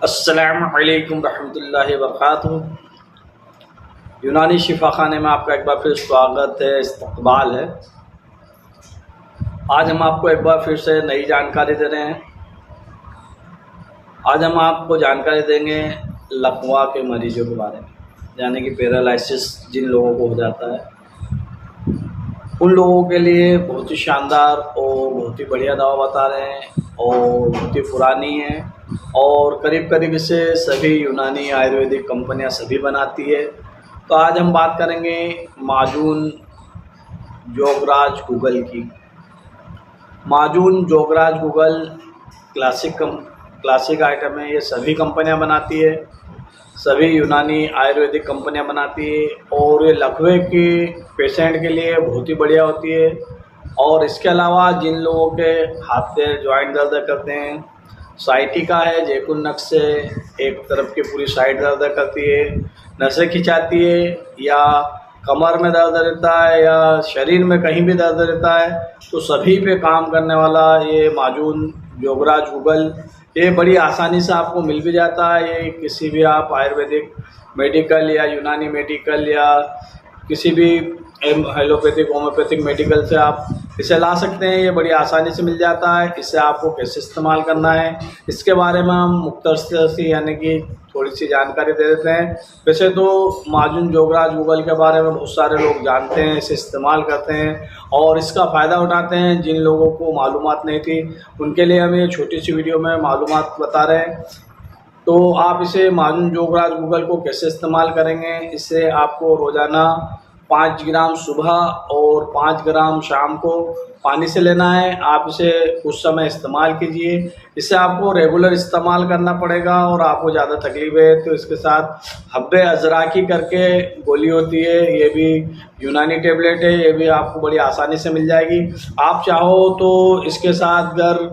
अस्सलामु अलैकुम रहमतुल्लाहि व बरकातुहू। यूनानी शिफा खाने में आपका एक बार फिर स्वागत है, इस्तकबाल है। आज हम आपको एक बार फिर से नई जानकारी दे रहे हैं। आज हम आपको जानकारी देंगे लकवा के मरीजों के बारे में, यानी कि पैरालिसिस जिन लोगों को हो जाता है उन लोगों के लिए बहुत ही शानदार और बहुत ही बढ़िया दवा बता रहे हैं और बहुत ही पुरानी है और करीब करीब इसे सभी यूनानी आयुर्वेदिक कंपनियां सभी बनाती है। तो आज हम बात करेंगे माजून जोगराज गूगल की। माजून जोगराज गूगल क्लासिक आइटम है, ये सभी कंपनियां बनाती है, सभी यूनानी आयुर्वेदिक कंपनियां बनाती है और ये लकवे के पेशेंट के लिए बहुत ही बढ़िया होती है। और इसके अलावा जिन लोगों के हाथ पैर जॉइंट दर्द करते हैं, साइटिका है, जैकुन नक्स से एक तरफ की पूरी साइड दर्द करती है, नसें खिंचाती है या कमर में दर्द रहता है या शरीर में कहीं भी दर्द रहता है, तो सभी पे काम करने वाला ये माजून जोगराज गूगल ये बड़ी आसानी से आपको मिल भी जाता है। ये किसी भी आप आयुर्वेदिक मेडिकल या यूनानी मेडिकल या किसी भी एलोपैथिक होम्योपैथिक मेडिकल से आप इसे ला सकते हैं। ये बड़ी आसानी से मिल जाता है। इसे आपको कैसे इस्तेमाल करना है इसके बारे में हम मुख्तसर सी यानी कि थोड़ी सी जानकारी दे देते हैं। वैसे तो माजून जोगराज गूगल के बारे में बहुत सारे लोग जानते हैं, इसे इस्तेमाल करते हैं और इसका फ़ायदा उठाते हैं। जिन लोगों को मालूमात नहीं थी उनके लिए हम ये छोटी सी वीडियो में मालूमात बता रहे हैं। तो आप इसे माजून जोगराज गूगल को कैसे इस्तेमाल करेंगे, इससे आपको रोज़ाना 5 ग्राम सुबह और 5 ग्राम शाम को पानी से लेना है। आप इसे कुछ समय इस्तेमाल कीजिए। इसे आपको रेगुलर इस्तेमाल करना पड़ेगा और आपको ज़्यादा तकलीफ है तो इसके साथ हब्बे अजराकी करके गोली होती है, ये भी यूनानी टेबलेट है, ये भी आपको बड़ी आसानी से मिल जाएगी। आप चाहो तो इसके साथ अगर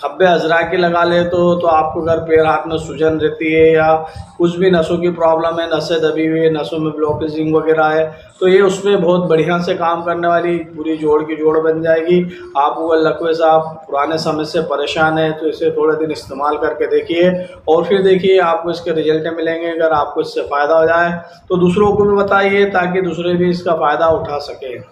हब्बे अजराकी लगा ले तो आपको अगर पैर हाथ में सूजन रहती है या कुछ भी नसों की प्रॉब्लम है, नसें दबी हुई है, नसों में ब्लॉकेजिंग वगैरह है, तो ये उसमें बहुत बढ़िया से काम करने वाली पूरी जोड़ की जोड़ बन जाएगी। आप वो लकवे से आप पुराने समय से परेशान हैं तो इसे थोड़े दिन इस्तेमाल करके देखिए और फिर देखिए आपको इसके रिजल्ट मिलेंगे। अगर आपको इससे फ़ायदा हो जाए तो दूसरों को भी बताइए ताकि दूसरे भी इसका फ़ायदा उठा सकें।